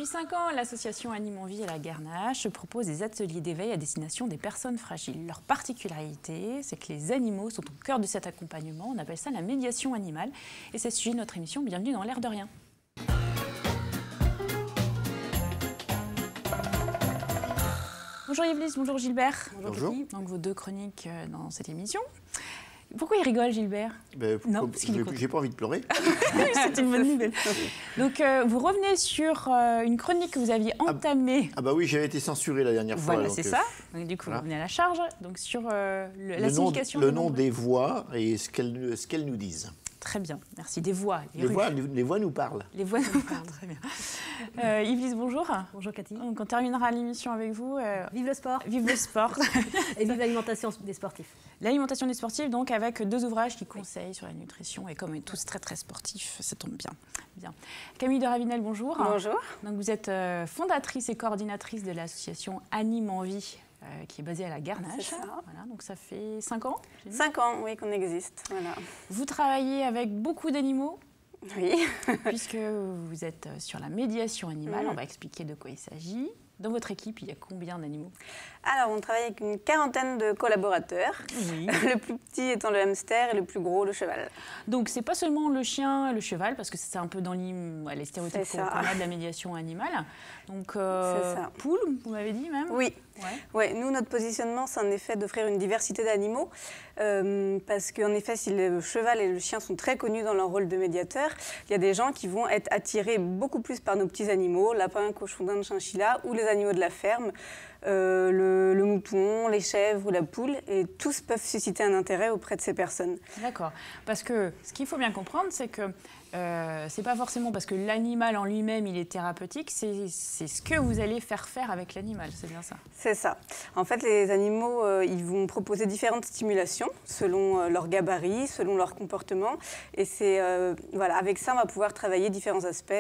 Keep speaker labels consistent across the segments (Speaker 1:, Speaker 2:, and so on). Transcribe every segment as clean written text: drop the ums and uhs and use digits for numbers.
Speaker 1: Depuis 5 ans, l'association Anime en Vie à la Garnache propose des ateliers d'éveil à destination des personnes fragiles. Leur particularité, c'est que les animaux sont au cœur de cet accompagnement. On appelle ça la médiation animale. Et c'est le sujet de notre émission. Bienvenue dans l'Air de rien. Bonjour Yvelis, bonjour Gilbert.
Speaker 2: Bonjour.
Speaker 1: Donc vos deux chroniques dans cette émission. Pourquoi il rigole, Gilbert?
Speaker 2: Non, j'ai pas envie de pleurer.
Speaker 1: C'est une bonne nouvelle. Donc, vous revenez sur une chronique que vous aviez entamée.
Speaker 2: Ah bah oui, j'avais été censuré la dernière fois.
Speaker 1: Voilà, c'est ça. Donc, du coup,
Speaker 2: voilà.
Speaker 1: vous revenez à la charge. Donc, sur la signification...
Speaker 2: Le nom des voix et ce qu'elles nous disent.
Speaker 1: Très bien, merci. Des voix.
Speaker 2: Les voix nous parlent.
Speaker 1: Les voix nous parlent, très bien. Yvelis, bonjour.
Speaker 3: Bonjour Cathy.
Speaker 1: Donc, on terminera l'émission avec vous.
Speaker 3: Vive le sport.
Speaker 1: Vive le sport.
Speaker 3: Et vive l'alimentation des sportifs.
Speaker 1: L'alimentation des sportifs, donc, avec 2 ouvrages qui conseillent sur la nutrition. Et comme on est tous très, très sportifs, ça tombe bien. Bien. Camille de Ravinel, bonjour.
Speaker 4: Bonjour.
Speaker 1: Donc, vous êtes fondatrice et coordinatrice de l'association Anime en Vie, qui est basée à la Garnache.
Speaker 4: C'est ça.
Speaker 1: Voilà, donc ça fait 5 ans.
Speaker 4: 5 ans, oui, qu'on existe. Voilà.
Speaker 1: Vous travaillez avec beaucoup d'animaux.
Speaker 4: Oui.
Speaker 1: Puisque vous êtes sur la médiation animale. On va expliquer de quoi il s'agit. Dans votre équipe, il y a combien d'animaux?
Speaker 4: Alors, on travaille avec une 40aine de collaborateurs. Oui. Le plus petit étant le hamster et le plus gros, le cheval.
Speaker 1: Donc, c'est pas seulement le chien et le cheval, parce que c'est un peu dans les stéréotypes qu'on a de la médiation animale. Donc, poule, vous m'avez dit même?
Speaker 4: Oui. Ouais, nous, notre positionnement, c'est en effet d'offrir une diversité d'animaux. Parce qu'en effet, si le cheval et le chien sont très connus dans leur rôle de médiateur, il y a des gens qui vont être attirés beaucoup plus par nos petits animaux, lapins, cochons d'Inde, chinchilla, ou les animaux de la ferme, le mouton, les chèvres ou la poule, et tous peuvent susciter un intérêt auprès de ces personnes.
Speaker 1: D'accord. Parce que ce qu'il faut bien comprendre, c'est que c'est pas forcément parce que l'animal en lui-même, il est thérapeutique, c'est ce que vous allez faire avec l'animal, c'est bien ça?
Speaker 4: C'est ça. En fait, les animaux, ils vont proposer différentes stimulations selon leur gabarit, selon leur comportement. Et c'est voilà, avec ça, on va pouvoir travailler différents aspects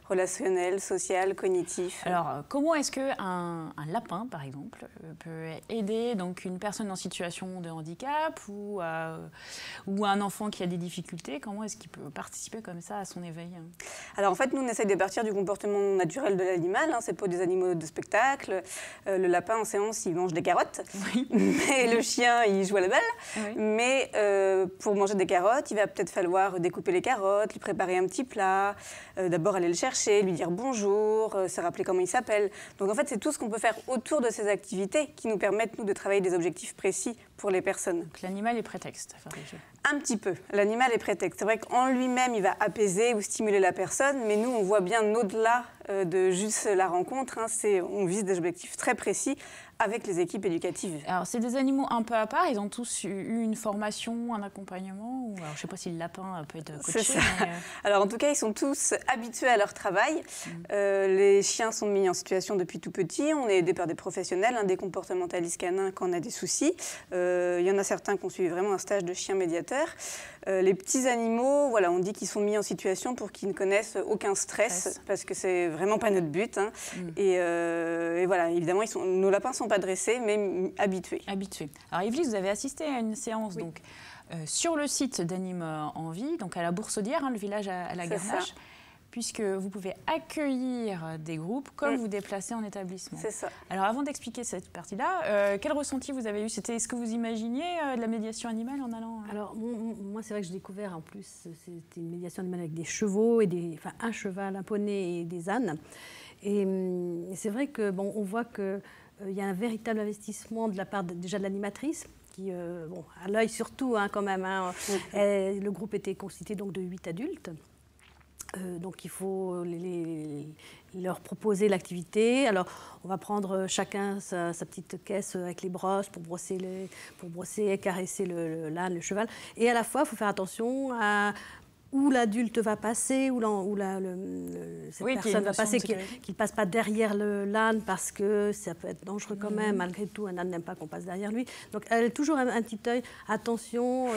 Speaker 4: relationnels, sociaux, cognitifs.
Speaker 1: Alors, comment est-ce qu'un lapin, par exemple, peut aider donc, une personne en situation de handicap ou un enfant qui a des difficultés? Comment est-ce qu'il peut participer comme ça à son éveil?
Speaker 4: Alors, en fait, nous, on essaie de partir du comportement naturel de l'animal. Hein, c'est pas des animaux de spectacle. Le lapin, en séance, il mange des carottes. Oui. Mais le chien, il joue à la balle. Oui. Mais pour manger des carottes, il va peut-être falloir découper les carottes, lui préparer un petit plat, d'abord aller le chercher, lui dire bonjour, se rappeler comment il s'appelle. Donc, en fait, c'est tout ce qu'on peut faire autour de ces activités qui nous permettent, nous, de travailler des objectifs précis pour les personnes.
Speaker 1: Donc, l'animal est prétexte à faire des jeux.
Speaker 4: Un petit peu. L'animal est prétexte. C'est vrai qu'en lui-même, il va apaiser ou stimuler la personne, mais nous, on voit bien au-delà de juste la rencontre. Hein, on vise des objectifs très précis avec les équipes éducatives.
Speaker 1: Alors, c'est des animaux un peu à part. Ils ont tous eu une formation, un accompagnement ou... Alors, je ne sais pas si le lapin peut être coaché.
Speaker 4: C'est ça. Mais... Alors, en tout cas, ils sont tous habitués à leur travail. Les chiens sont mis en situation depuis tout petit. On est aidé par des professionnels, des comportementalistes canins quand on a des soucis. Il y en a certains qui ont suivi vraiment un stage de chien médiateur. Les petits animaux, voilà, on dit qu'ils sont mis en situation pour qu'ils ne connaissent aucun stress. Parce que c'est vraiment pas notre but. Hein. Et voilà, évidemment, nos lapins ne sont pas dressés, mais habitués.
Speaker 1: Habitués. Alors, Yvelis, vous avez assisté à une séance donc, sur le site d'Anime en Vie, donc à la Boursaudière, le village à la Garnache, puisque vous pouvez accueillir des groupes comme vous déplacer en établissement.
Speaker 4: C'est ça.
Speaker 1: Alors, avant d'expliquer cette partie-là, quel ressenti vous avez eu? C'était ce que vous imaginiez de la médiation animale en allant...
Speaker 3: Alors, moi, c'est vrai que j'ai découvert, en plus, c'était une médiation animale avec des chevaux, un cheval, un poney et des ânes. Et c'est vrai que on voit qu'il y a un véritable investissement de la part déjà de l'animatrice, qui, à l'œil surtout quand même. Hein, le groupe était constitué donc de 8 adultes. Donc il faut leur proposer l'activité. Alors on va prendre chacun sa petite caisse avec les brosses pour brosser, caresser l'âne, le cheval. Et à la fois, il faut faire attention à où l'adulte va passer, cette personne va passer, qu'il ne passe pas derrière l'âne parce que ça peut être dangereux quand même. Malgré tout, un âne n'aime pas qu'on passe derrière lui. Donc, elle a toujours un petit œil. Attention,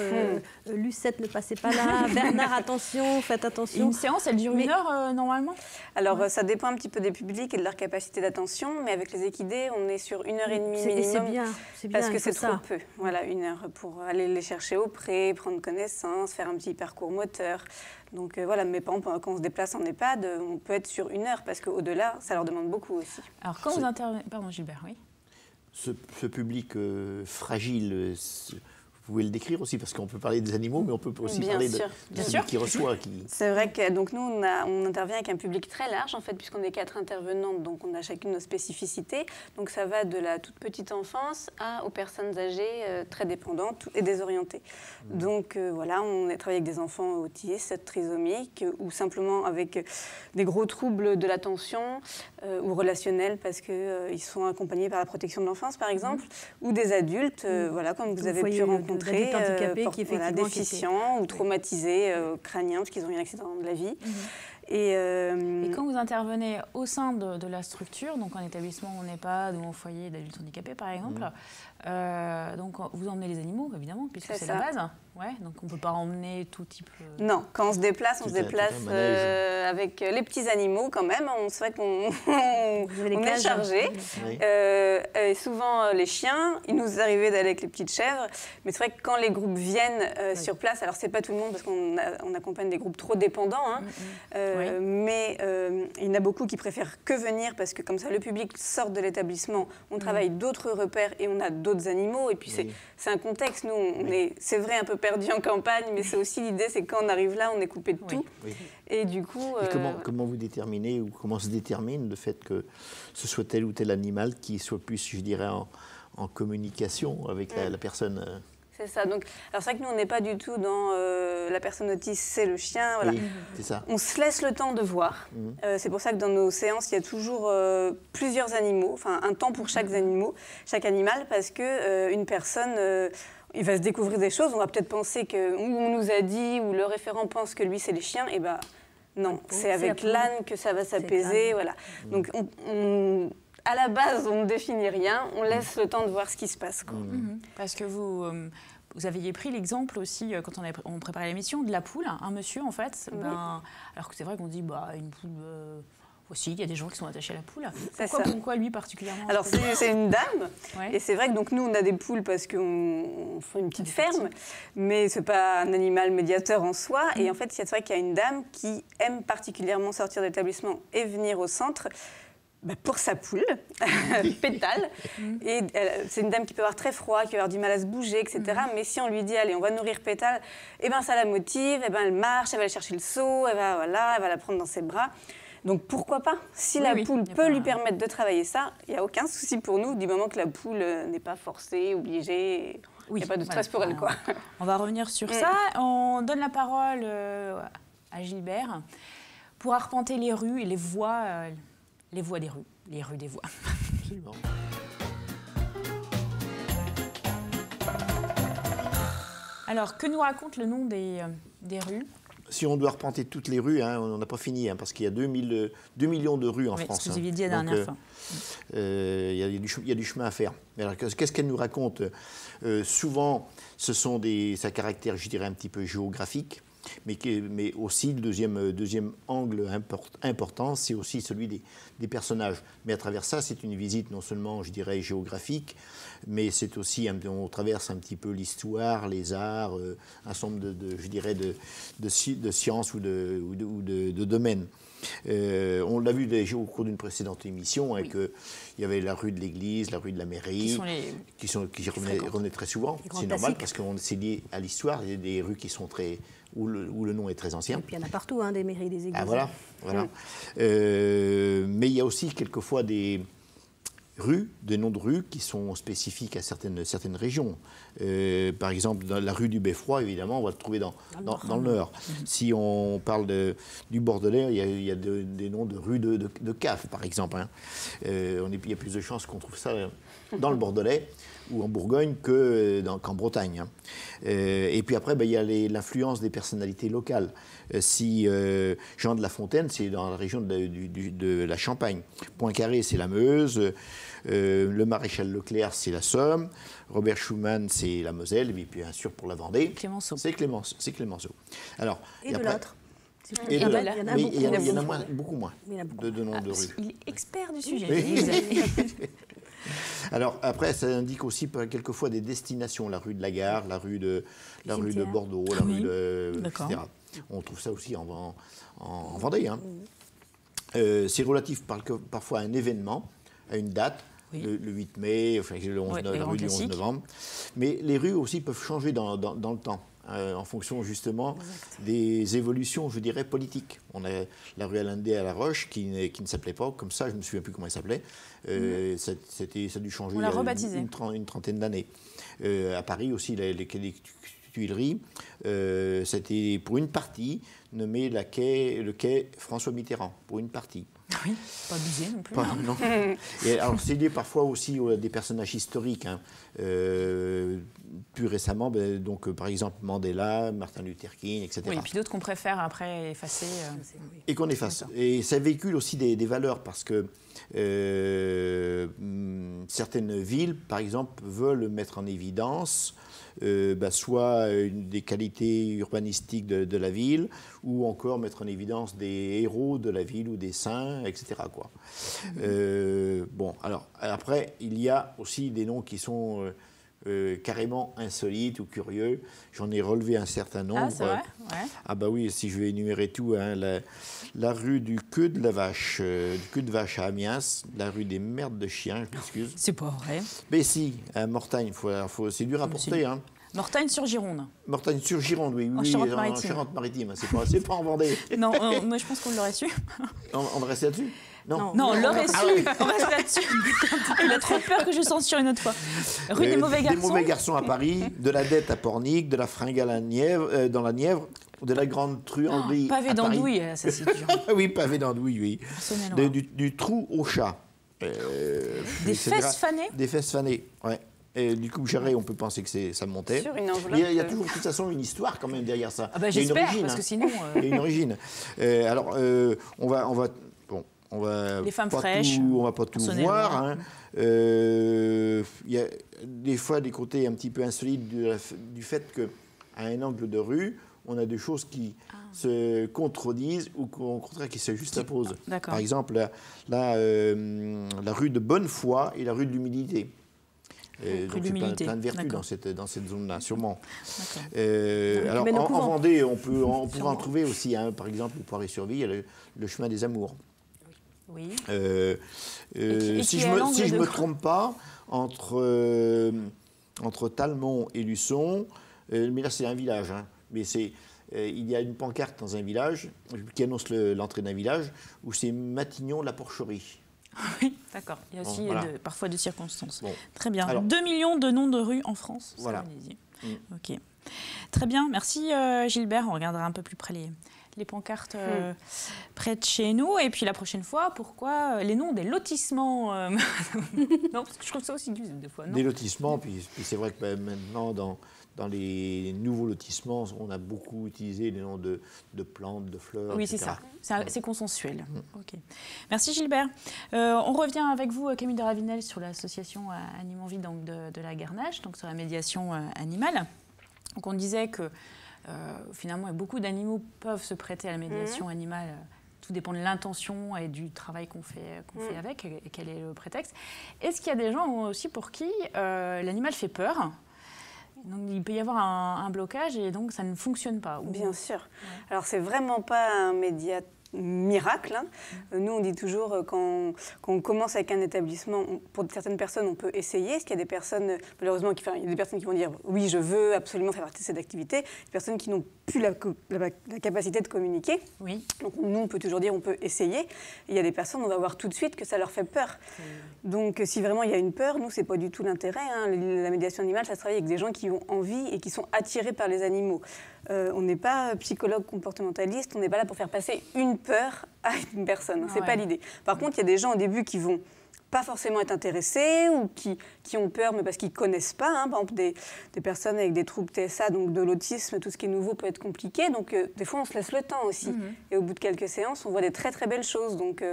Speaker 3: Lucette, ne passez pas là. Bernard, attention, faites attention.
Speaker 1: Et une séance, elle dure 1 heure normalement?
Speaker 4: Alors, ça dépend un petit peu des publics et de leur capacité d'attention. Mais avec les équidés, on est sur 1h30 minimum.
Speaker 3: C'est bien,
Speaker 4: parce que c'est trop peu. Voilà, 1 heure pour aller les chercher au pré, prendre connaissance, faire un petit parcours moteur. Donc voilà, mais par exemple, quand on se déplace en EHPAD, on peut être sur 1 heure, parce qu'au-delà, ça leur demande beaucoup aussi.
Speaker 1: Alors quand vous intervenez... Pardon Gilbert, oui.
Speaker 2: Ce public fragile, vous pouvez le décrire aussi, parce qu'on peut parler des animaux, mais on peut aussi parler de celui qui reçoit.
Speaker 4: C'est vrai que donc nous, on intervient avec un public très large, en fait, puisqu'on est 4 intervenantes, donc on a chacune nos spécificités. Donc ça va de la toute petite enfance aux personnes âgées très dépendantes et désorientées. Donc voilà, on a travaillé avec des enfants autistes, trisomiques, ou simplement avec des gros troubles de l'attention ou relationnels, parce qu'ils sont accompagnés par la protection de l'enfance, par exemple, ou des adultes, voilà, comme vous avez pu rencontrer.
Speaker 3: Handicapés qui effectivement
Speaker 4: déficients ou traumatisés crâniens parce qu'ils ont eu un accident de la vie.
Speaker 1: Et quand vous intervenez au sein de la structure, donc en établissement en EHPAD ou en foyer d'adultes handicapés par exemple, donc vous emmenez les animaux évidemment, puisque c'est la base. Ouais, donc on ne peut pas emmener tout type...
Speaker 4: Non, quand on se déplace, avec les petits animaux quand même. C'est vrai qu'on est chargé. Oui. Et souvent les chiens, il nous arrivait d'aller avec les petites chèvres, mais c'est vrai que quand les groupes viennent sur place, alors c'est pas tout le monde parce qu'on accompagne des groupes trop dépendants, hein, mais il y en a beaucoup qui préfèrent que venir parce que comme ça le public sort de l'établissement, on travaille d'autres repères et on a d'autres animaux, et puis c'est un contexte, nous on est, c'est vrai, un peu perdu en campagne, mais c'est aussi l'idée, c'est que quand on arrive là, on est coupé de tout. Et du coup...
Speaker 2: Et comment vous déterminez, ou comment se détermine le fait que ce soit tel ou tel animal qui soit plus, je dirais, en communication avec la personne
Speaker 4: C'est ça. Donc, alors c'est vrai que nous, on n'est pas du tout dans la personne autiste, c'est le chien. Voilà.
Speaker 2: Oui, c'est ça.
Speaker 4: On se laisse le temps de voir. C'est pour ça que dans nos séances, il y a toujours plusieurs animaux, enfin un temps pour chaque animal, parce que une personne... il va se découvrir des choses, on va peut-être penser qu'on nous a dit, ou le référent pense que lui c'est les chiens, et ben non, c'est avec l'âne que ça va s'apaiser, voilà. Donc à la base, on ne définit rien, on laisse le temps de voir ce qui se passe, quoi.
Speaker 1: Parce que vous aviez pris l'exemple aussi, quand on préparait l'émission, de la poule, un monsieur en fait, alors que c'est vrai qu'on dit une poule... Aussi, il y a des gens qui sont attachés à la poule. Pourquoi lui particulièrement?
Speaker 4: Alors c'est une dame, et c'est vrai que donc, nous on a des poules parce qu'on fait une petite ferme, mais c'est pas un animal médiateur en soi. Et en fait, c'est vrai qu'il y a une dame qui aime particulièrement sortir de l'établissement et venir au centre. Pour sa poule, Pétale. Et c'est une dame qui peut avoir très froid, qui peut avoir du mal à se bouger, etc. Mais si on lui dit, allez, on va nourrir Pétale, ça la motive, elle marche, elle va aller chercher le seau, elle va la prendre dans ses bras. Donc pourquoi pas? Si la poule peut lui permettre de travailler ça, il n'y a aucun souci pour nous, du moment que la poule n'est pas forcée, obligée, il n'y a pas de stress pour elle, quoi.
Speaker 1: On va revenir sur ça. On donne la parole à Gilbert pour arpenter les rues et les voies des rues, les rues des voies. Absolument. Alors, que nous raconte le nom des rues?
Speaker 2: Si on doit arpenter toutes les rues, on n'a pas fini, parce qu'il y a 2 millions de rues en France.
Speaker 1: C'est ce que vous aviez dit la dernière fois.
Speaker 2: Il y a du chemin à faire. Mais alors, qu'est-ce qu'elle nous raconte? Souvent, ça caractère, je dirais, un petit peu géographique, mais aussi le deuxième angle important, c'est aussi celui des personnages. Mais à travers ça, c'est une visite non seulement, je dirais, géographique, mais c'est aussi, on traverse un petit peu l'histoire, les arts, un certain nombre de sciences ou de domaines. On l'a vu déjà au cours d'une précédente émission, qu'il y avait la rue de l'église, la rue de la mairie, qui revenaient très souvent. C'est normal parce que c'est lié à l'histoire. Il y a des rues qui sont où le nom est très ancien.
Speaker 3: Et puis il y en a partout, des mairies, des églises.
Speaker 2: Ah, voilà. Mais il y a aussi quelquefois des noms de rues qui sont spécifiques à certaines régions. Par exemple, dans la rue du Beffroi, évidemment, on va le trouver dans le Nord. Si on parle du Bordelais, il y a des noms de rues de Caf, par exemple. Il y a plus de chances qu'on trouve ça dans le Bordelais ou en Bourgogne qu'en Bretagne. Et puis après, il y a l'influence des personnalités locales. Si Jean de La Fontaine, c'est dans la région de la Champagne. Poincaré, c'est la Meuse. Le maréchal Leclerc, c'est la Somme. Robert Schumann, c'est la Moselle. Et puis bien sûr, pour la Vendée,
Speaker 1: Clémenceau.
Speaker 2: C'est Clémenceau. Alors,
Speaker 3: et de l'autre.
Speaker 2: Il y en a beaucoup moins de noms de rues.
Speaker 1: Il est expert du sujet.
Speaker 2: Alors après, ça indique aussi quelquefois des destinations, la rue de la Gare, la rue de Bordeaux, la rue de, etc. On trouve ça aussi en Vendée. Hein. C'est relatif parfois à un événement, à une date. Oui. Le 8 mai, enfin, la rue du 11 novembre. Mais les rues aussi peuvent changer dans le temps, en fonction justement des évolutions, je dirais, politiques. On a la rue Allende à La Roche qui ne s'appelait pas comme ça, je ne me souviens plus comment elle s'appelait. Ça a dû changer il y a une trentaine d'années. À Paris aussi, les Tuileries, c'était pour une partie nommé le quai François Mitterrand, pour une partie.
Speaker 1: Oui, pas abusé non plus.
Speaker 2: Non. Et alors, c'est lié parfois aussi à des personnages historiques. Hein. Plus récemment, donc, par exemple, Mandela, Martin Luther King, etc.
Speaker 1: Oui, et puis d'autres qu'on préfère après effacer.
Speaker 2: Et qu'on efface. Et ça véhicule aussi des valeurs, parce que certaines villes, par exemple, veulent mettre en évidence soit des qualités urbanistiques de la ville, ou encore mettre en évidence des héros de la ville ou des saints, etc. quoi. Bon, alors, après, il y a aussi des noms qui sont carrément insolites ou curieux. J'en ai relevé un certain nombre.
Speaker 1: Ah, c'est vrai? Ouais.
Speaker 2: Ah bah oui, si je vais énumérer tout, hein, la rue du queue de la vache, du queue de vache à Amiens, la rue des merdes de chiens, je m'excuse.
Speaker 1: C'est pas vrai.
Speaker 2: Mais si, à Mortagne, c'est dur à porter. Hein.
Speaker 1: Mortagne-sur-Gironde.
Speaker 2: Mortagne-sur-Gironde, oui.
Speaker 1: En Charente-Maritime.
Speaker 2: En Charente-Maritime, c'est pas en Vendée.
Speaker 1: Non, moi je pense qu'on l'aurait su.
Speaker 2: On reste là-dessus?
Speaker 1: Non, on l'aurait su. Ah oui. On reste là-dessus. Il a trop peur que je censure une autre fois. Rue des mauvais garçons.
Speaker 2: Des mauvais garçons à Paris, de la dette à Pornic, de la fringale dans la Nièvre, de la grande truanderie
Speaker 1: pavé d'andouille, ça c'est dur.
Speaker 2: Oui, pavé d'andouille, oui. Du trou au chat.
Speaker 1: Des fesses fanées?
Speaker 2: Des fesses fanées, ouais. Et du coup, jarret, on peut penser que ça montait.
Speaker 4: Sur une enveloppe.
Speaker 2: Il y a toujours, de toute façon, une histoire quand même derrière ça.
Speaker 1: Ah bah, j'espère, parce que sinon...
Speaker 2: Il y a une origine. Alors, on va
Speaker 1: les femmes fraîches.
Speaker 2: On va pas tout voir. Hein. Il y a des fois des côtés un petit peu insolites du fait qu'à un angle de rue, on a des choses qui se contredisent ou au contraire qui se juxtaposent. Par exemple, la rue de Bonnefoy et la rue de l'Humilité. Donc c'est plein de vertus dans cette zone-là, sûrement. Alors en Vendée, on pourra en trouver aussi, hein, par exemple, au Poiré-sur-Vie, il y a le chemin des Amours.
Speaker 1: Oui.
Speaker 2: Si je ne me trompe pas, entre Talmont et Luçon, mais là c'est un village, hein, mais il y a une pancarte dans un village qui annonce l'entrée d'un village où c'est Matignon-la Porcherie.
Speaker 1: Oui, d'accord. Il y a aussi parfois des circonstances.
Speaker 2: Bon.
Speaker 1: Très bien. Alors, 2 millions de noms de rues en France.
Speaker 2: Voilà.
Speaker 1: Ok. Très bien. Merci Gilbert. On regardera un peu plus près les pancartes près de chez nous. Et puis la prochaine fois, pourquoi les noms des lotissements Non, parce que je trouve ça aussi des fois. Non,
Speaker 2: des lotissements, puis c'est vrai que maintenant, dans les nouveaux lotissements, on a beaucoup utilisé les noms de plantes, de fleurs,
Speaker 1: oui,
Speaker 2: etc.
Speaker 1: c'est ça. C'est consensuel. Ok. Merci Gilbert. On revient avec vous, Camille de Ravinel, sur l'association Animes en Vie de la Garnache, donc sur la médiation animale. Donc on disait que finalement, beaucoup d'animaux peuvent se prêter à la médiation animale. Tout dépend de l'intention et du travail qu'on fait avec et quel est le prétexte. Est-ce qu'il y a des gens aussi pour qui l'animal fait peur ? Donc, il peut y avoir un blocage et donc ça ne fonctionne pas.
Speaker 4: Bien sûr. Ouais. Alors, c'est vraiment pas un média miracle. Hein. Nous, on dit toujours quand on commence avec un établissement, pour certaines personnes, on peut essayer. Parce qu'il y a des personnes, malheureusement, il y a des personnes qui vont dire oui, je veux absolument faire partie de cette activité. Des personnes qui n'ont plus la capacité de communiquer.
Speaker 1: Oui.
Speaker 4: Donc, nous, on peut toujours dire on peut essayer. Et il y a des personnes, on va voir tout de suite que ça leur fait peur. Donc, si vraiment il y a une peur, nous, c'est pas du tout l'intérêt. Hein. La médiation animale, ça se travaille avec des gens qui ont envie et qui sont attirés par les animaux. On n'est pas psychologue comportementaliste, on n'est pas là pour faire passer une peur à une personne, c'est pas l'idée. Par contre, il y a des gens au début qui vont pas forcément être intéressés ou qui ont peur, mais parce qu'ils ne connaissent pas. Hein. Par exemple, des personnes avec des troubles TSA, donc de l'autisme, tout ce qui est nouveau peut être compliqué. Donc, des fois, on se laisse le temps aussi. Et au bout de quelques séances, on voit des très, très belles choses. Donc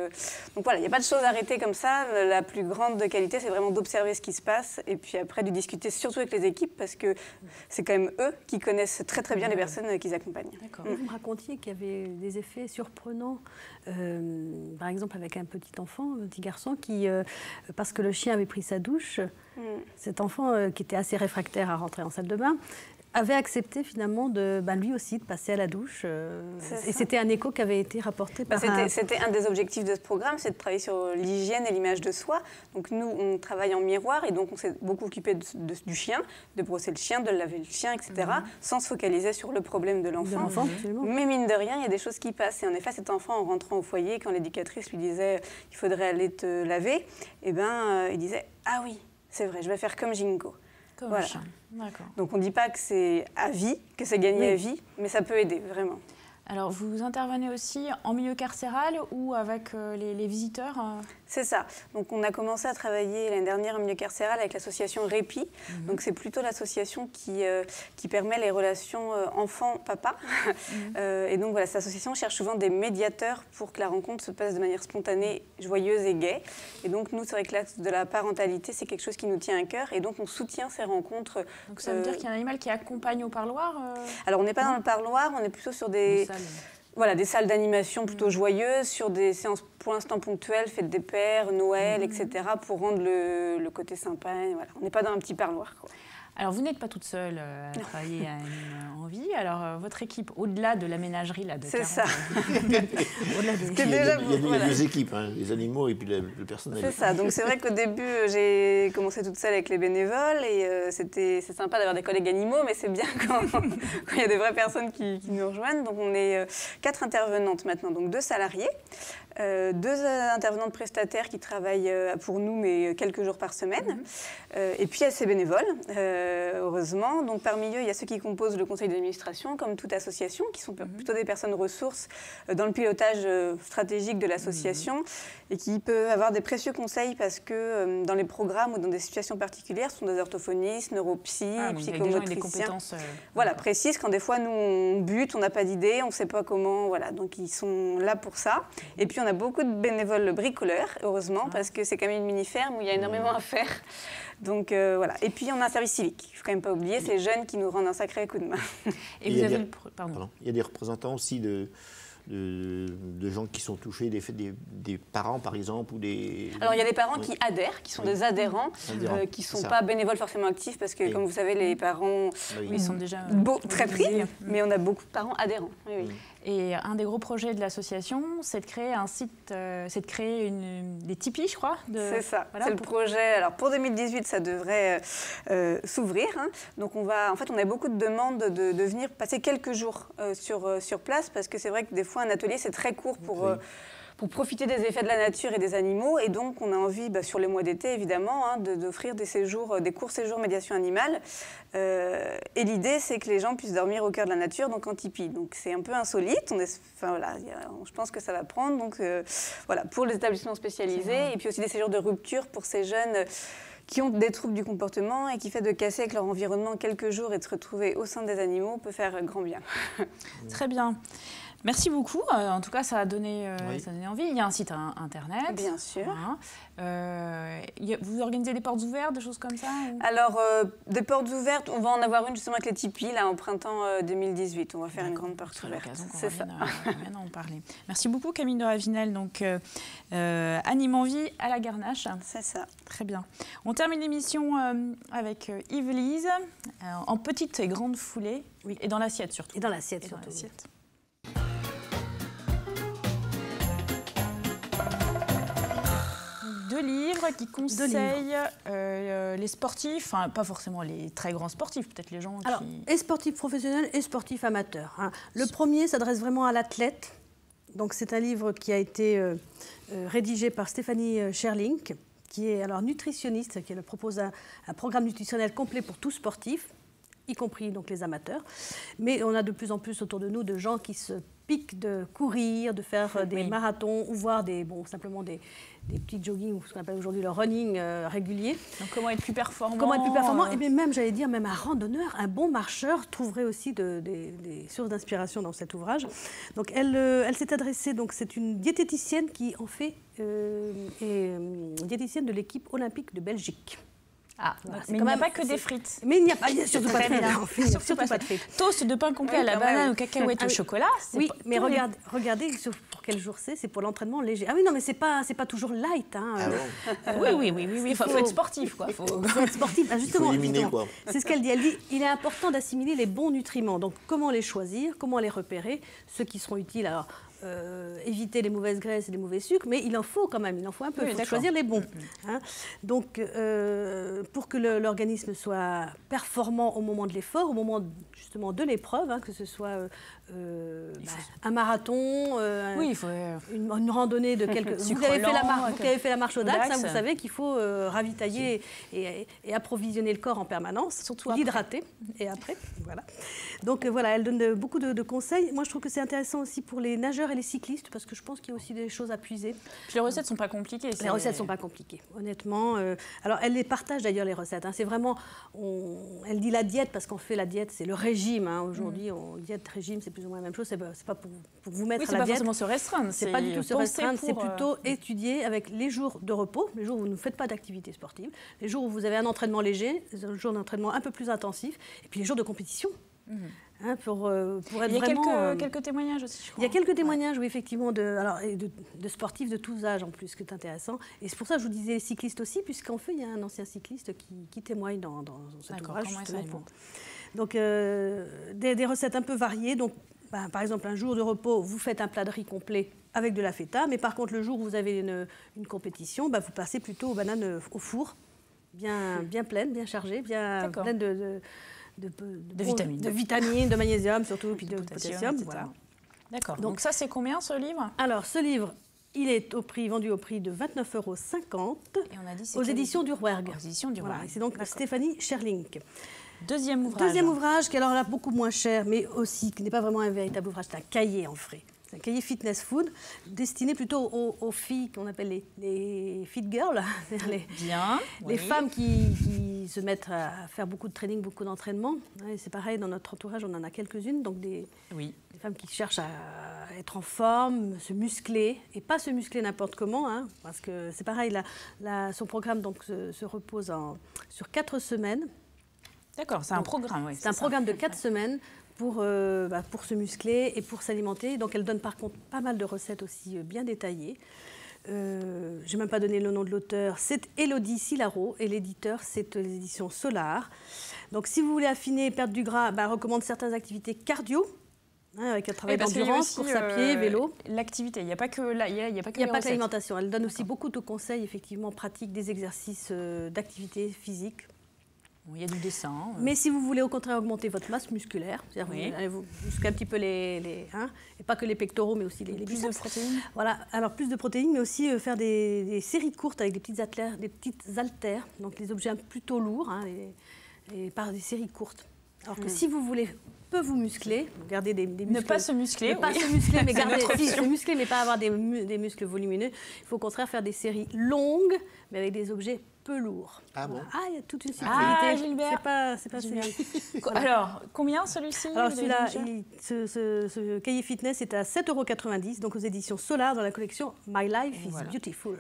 Speaker 4: voilà, il n'y a pas de choses arrêtées comme ça. La plus grande qualité, c'est vraiment d'observer ce qui se passe et puis après, de discuter surtout avec les équipes parce que c'est quand même eux qui connaissent très, très bien les personnes qu'ils accompagnent.
Speaker 3: Vous me racontiez qu'il y avait des effets surprenants, par exemple avec un petit enfant, un petit garçon qui... parce que le chien avait pris sa douche, cet enfant qui était assez réfractaire à rentrer en salle de bain, avait accepté finalement lui aussi de passer à la douche. Et c'était un écho qui avait été rapporté par
Speaker 4: C'était un des objectifs de ce programme, c'est de travailler sur l'hygiène et l'image de soi. Donc nous, on travaille en miroir et donc on s'est beaucoup occupé du chien, de brosser le chien, de laver le chien, etc., sans se focaliser sur le problème de l'enfant. Mais mine de rien, il y a des choses qui passent. Et en effet, cet enfant, en rentrant au foyer, quand l'éducatrice lui disait « il faudrait aller te laver », il disait « ah oui, c'est vrai, je vais faire comme Jingo ». Voilà. Donc on ne dit pas que c'est à vie, que c'est gagné à vie, mais ça peut aider, vraiment.
Speaker 1: Alors, vous intervenez aussi en milieu carcéral ou avec les visiteurs
Speaker 4: C'est ça. Donc, on a commencé à travailler l'année dernière en milieu carcéral avec l'association Répit. Donc, c'est plutôt l'association qui permet les relations enfant-papa. Et donc, voilà, cette association cherche souvent des médiateurs pour que la rencontre se passe de manière spontanée, joyeuse et gaie. Et donc, nous, c'est vrai que l'axe de la parentalité, c'est quelque chose qui nous tient à cœur. Et donc, on soutient ces rencontres.
Speaker 1: Donc, ça veut dire qu'il y a un animal qui accompagne au parloir
Speaker 4: Alors, on n'est pas dans le parloir, on est plutôt sur des salles d'animation plutôt joyeuses, sur des séances pour l'instant ponctuelles, fêtes des pères, Noël, etc., pour rendre le côté sympa. Et voilà. On n'est pas dans un petit parloir, quoi.
Speaker 1: Alors, vous n'êtes pas toute seule à travailler à Anime en Vie. Alors, votre équipe, au-delà de la ménagerie, là, de 40...
Speaker 4: C'est ça.
Speaker 2: Il y a deux équipes, hein, les animaux et puis le personnel.
Speaker 4: C'est ça. Donc, c'est vrai qu'au début, j'ai commencé toute seule avec les bénévoles et c'est sympa d'avoir des collègues animaux, mais c'est bien quand il y a des vraies personnes qui nous rejoignent. Donc, on est 4 intervenantes maintenant, donc 2 salariés. 2 intervenantes prestataires qui travaillent pour nous, mais quelques jours par semaine. Et puis, il y a ces bénévoles, heureusement. Donc, parmi eux, il y a ceux qui composent le conseil d'administration, comme toute association, qui sont plutôt des personnes ressources dans le pilotage stratégique de l'association et qui peuvent avoir des précieux conseils parce que dans les programmes ou dans des situations particulières, ce sont des orthophonistes, neuropsy, psychomotriciens. Voilà, précises, quand des fois, nous, on bute, on n'a pas d'idée, on ne sait pas comment. Voilà, donc, ils sont là pour ça. Et puis, on a beaucoup de bénévoles bricoleurs, heureusement, parce que c'est quand même une mini-ferme où il y a énormément à faire. Donc, voilà. Et puis, on a un service civique. Il ne faut quand même pas oublier, c'est les jeunes qui nous rendent un sacré coup de main.
Speaker 1: Et vous avez
Speaker 2: il y a des représentants aussi de gens qui sont touchés, des parents par exemple ou des...
Speaker 4: Alors il y a des parents qui adhèrent, qui sont des adhérents, qui ne sont pas bénévoles forcément actifs parce que comme vous savez les parents
Speaker 1: ils sont déjà
Speaker 4: très pris, mais on a beaucoup de parents adhérents. Oui.
Speaker 1: Et un des gros projets de l'association, c'est de créer un site, c'est de créer des tipis, je crois.
Speaker 4: C'est ça, voilà, c'est le projet. Alors pour 2018, ça devrait s'ouvrir. Hein. Donc on a beaucoup de demandes de venir passer quelques jours sur place parce que c'est vrai que des fois un atelier c'est très court pour profiter des effets de la nature et des animaux. Et donc, on a envie, sur les mois d'été, évidemment, d'offrir des courts séjours médiation animale. Et l'idée, c'est que les gens puissent dormir au cœur de la nature, donc en tipi. Donc, c'est un peu insolite. Je pense que ça va prendre. Donc, pour les établissements spécialisés. Et puis aussi des séjours de rupture pour ces jeunes qui ont des troubles du comportement et qui fait de casser avec leur environnement quelques jours et de se retrouver au sein des animaux peut faire grand bien.
Speaker 1: Très bien. Merci beaucoup. En tout cas, ça a donné envie. Il y a un site internet.
Speaker 4: Bien sûr.
Speaker 1: Vous organisez des portes ouvertes, des choses comme ça
Speaker 4: Alors, des portes ouvertes, on va en avoir une justement avec les tipis, là, en printemps 2018. On va faire une grande porte ouverte.
Speaker 1: C'est ça. On va en parler. Merci beaucoup, Camille de Ravinel. Donc, Anime en Vie à la Garnache.
Speaker 4: C'est ça.
Speaker 1: Très bien. On termine l'émission avec Yves-Lise, en petite et grande foulée. Oui. Et dans l'assiette surtout.
Speaker 3: Et dans l'assiette surtout.
Speaker 1: Deux livres qui conseillent les sportifs, enfin pas forcément les très grands sportifs, peut-être les gens qui...
Speaker 3: Alors, et sportifs professionnels et sportifs amateurs. Hein. Le premier s'adresse vraiment à l'athlète. Donc c'est un livre qui a été rédigé par Stéphanie Scherling, qui est alors nutritionniste, qui propose un programme nutritionnel complet pour tout sportif, y compris donc les amateurs. Mais on a de plus en plus autour de nous de gens qui se piquent de courir, de faire des marathons ou voir simplement des petits jogging, ou ce qu'on appelle aujourd'hui le running régulier.
Speaker 1: Donc comment être plus performant
Speaker 3: Et bien même, j'allais dire, même un randonneur, un bon marcheur trouverait aussi des sources d'inspiration dans cet ouvrage. Donc elle s'est adressée, donc c'est une diététicienne qui en fait est diététicienne de l'équipe olympique de Belgique.
Speaker 1: Ah, voilà, mais il n'y a pas que des frites.
Speaker 3: Mais il n'y a pas, surtout pas de frites.
Speaker 1: Surtout pas de frites. Toast de pain complet à la banane, au cacahuète, au chocolat.
Speaker 3: Oui, mais regardez, pour quel jour c'est pour l'entraînement léger. Ah oui, non, mais c'est pas toujours light. Hein.
Speaker 1: Ah bon oui, il faut être sportif, quoi.
Speaker 3: Faut être sportif. Ah, justement,
Speaker 2: il faut éliminer, quoi.
Speaker 3: C'est ce qu'elle dit. Elle dit, il est important d'assimiler les bons nutriments. Donc, comment les choisir, comment les repérer, ceux qui seront utiles. Alors, éviter les mauvaises graisses et les mauvais sucres, mais il en faut quand même, il en faut un peu, il faut choisir les bons. Hein. Donc, pour que l'organisme soit performant au moment de l'effort, au moment justement de l'épreuve, hein, que ce soit un marathon, une randonnée de quelques... Vous avez fait la marche au Dax, hein, vous savez qu'il faut ravitailler et approvisionner le corps en permanence, surtout l'hydrater, et après, voilà. Donc voilà, elle donne beaucoup de conseils. Moi, je trouve que c'est intéressant aussi pour les nageurs et les cyclistes, parce que je pense qu'il y a aussi des choses à puiser.
Speaker 1: Puis les recettes ne sont pas compliquées.
Speaker 3: Les recettes ne sont pas compliquées, honnêtement. Alors, elle les partage d'ailleurs, les recettes. Hein. C'est vraiment... elle dit la diète, parce qu'en fait, la diète, c'est le régime. Hein. Aujourd'hui, diète, régime, c'est plus ou moins la même chose. C'est pas pour vous mettre à la diète.
Speaker 1: C'est pas forcément se restreindre.
Speaker 3: C'est pas du tout se restreindre. C'est plutôt étudier avec les jours de repos, les jours où vous ne faites pas d'activité sportive, les jours où vous avez un entraînement léger, les jours d'entraînement un peu plus intensif, et puis les jours de compétition. Hein, pour être
Speaker 1: il y a
Speaker 3: vraiment,
Speaker 1: quelques témoignages aussi, je crois.
Speaker 3: Il y a quelques témoignages, oui, effectivement, de sportifs de tous âges en plus, ce qui est intéressant. Et c'est pour ça que je vous disais les cyclistes aussi, puisqu'en fait, il y a un ancien cycliste qui témoigne dans cet ouvrage. Donc, des recettes un peu variées. Donc, par exemple, un jour de repos, vous faites un plat de riz complet avec de la feta, mais par contre, le jour où vous avez une compétition, vous passez plutôt aux bananes au four, bien pleines, bien chargées, bien pleines de vitamines, de magnésium surtout, puis de potassium. Voilà.
Speaker 1: D'accord. Donc ça, c'est combien ce livre?
Speaker 3: Alors, ce livre, il est vendu au prix de 29,50 € aux éditions du Rouergue. Voilà. C'est donc Stéphanie Scherling.
Speaker 1: Deuxième ouvrage.
Speaker 3: Deuxième ouvrage qui est alors là beaucoup moins cher, mais aussi qui n'est pas vraiment un véritable ouvrage, c'est un cahier en frais. C'est un cahier fitness food destiné plutôt aux filles qu'on appelle les fit girls, les femmes qui se mettent à faire beaucoup de training, beaucoup d'entraînement. C'est pareil, dans notre entourage, on en a quelques-unes, donc des femmes qui cherchent à être en forme, se muscler, et pas se muscler n'importe comment, hein, parce que c'est pareil, son programme donc, se repose sur 4 semaines.
Speaker 1: D'accord, c'est un programme.
Speaker 3: C'est un programme de 4 semaines pour se muscler et pour s'alimenter. Donc elle donne par contre pas mal de recettes aussi bien détaillées. Je n'ai même pas donné le nom de l'auteur. C'est Élodie Silaro et l'éditeur, c'est les éditions Solar. Donc si vous voulez affiner et perdre du gras, elle recommande certaines activités cardio. Hein, avec un travail d'endurance, course à pied, vélo.
Speaker 1: L'activité, il n'y a pas que
Speaker 3: l'alimentation. Elle donne aussi beaucoup de conseils effectivement pratiques, des exercices d'activité physique.
Speaker 1: Il y a du dessin.
Speaker 3: Mais si vous voulez au contraire augmenter votre masse musculaire, c'est-à-dire vous muscler un petit peu et pas que les pectoraux, mais aussi les biceps.
Speaker 1: Plus de protéines.
Speaker 3: Voilà, alors plus de protéines, mais aussi faire des séries courtes avec des petites haltères, donc les objets plutôt lourds, et par des séries courtes. Alors que si vous voulez vous muscler, garder des muscles.
Speaker 1: Ne pas se muscler.
Speaker 3: Ne pas se muscler, mais garder se muscler, mais pas avoir des muscles volumineux. Il faut au contraire faire des séries longues, mais avec des objets peu lourd.
Speaker 2: Ah bon?
Speaker 3: Ah, il y a toute une subtilité.
Speaker 1: Gilbert.
Speaker 3: C'est pas Gilbert.
Speaker 1: Voilà. Alors, combien celui-ci?
Speaker 3: Alors celui-là, ce cahier fitness est à 7,90 € donc aux éditions Solar dans la collection My Life is Beautiful.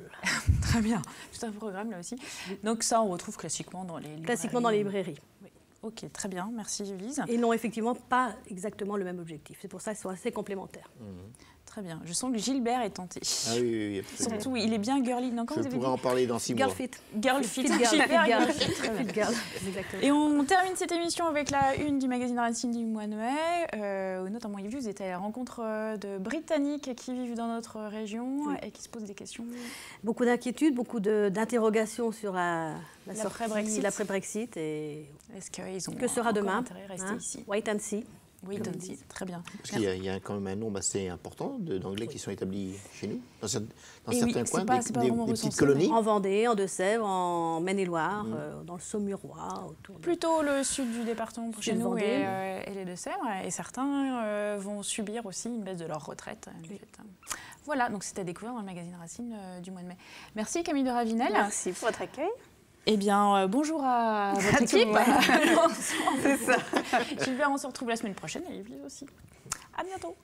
Speaker 1: Très bien. Tout un programme là aussi. Donc ça, on retrouve classiquement dans les librairies.
Speaker 3: Classiquement dans les librairies. Oui.
Speaker 1: Ok, très bien. Merci Lise.
Speaker 3: Ils n'ont effectivement pas exactement le même objectif. C'est pour ça qu'ils sont assez complémentaires.
Speaker 1: Très bien. Je sens que Gilbert est tenté.
Speaker 2: Ah oui, absolument.
Speaker 1: Surtout, il est bien girly. Non,
Speaker 2: je pourrais en parler dans 6 mois.
Speaker 3: Girl fit. Exactement.
Speaker 1: Et on termine cette émission avec la une du magazine Racine du mois de mai. Notamment, vous étiez à la rencontre de Britanniques qui vivent dans notre région et qui se posent des questions.
Speaker 3: Beaucoup d'inquiétudes, beaucoup d'interrogations sur
Speaker 1: l'après-Brexit.
Speaker 3: Et
Speaker 1: est-ce qu'ils ont
Speaker 3: que sera demain
Speaker 1: intérêt à rester ici?
Speaker 3: Wait and see.
Speaker 1: Oui, très bien.
Speaker 2: Parce qu'il y a quand même un nombre assez important d'Anglais qui sont établis chez nous, dans certains coins, des petites colonies.
Speaker 3: En Vendée, en Deux-Sèvres, en Maine-et-Loire, dans le Saumurois.
Speaker 1: Plutôt le sud du département pour chez nous et les Deux-Sèvres. Et certains vont subir aussi une baisse de leur retraite. Voilà, donc c'était à découvrir dans le magazine Racine du mois de mai. Merci Camille de Ravinel.
Speaker 4: Merci pour votre accueil.
Speaker 1: Eh bien, bonjour à votre équipe.
Speaker 4: C'est ça.
Speaker 1: Gilbert, on se retrouve la semaine prochaine et Yves aussi. À bientôt.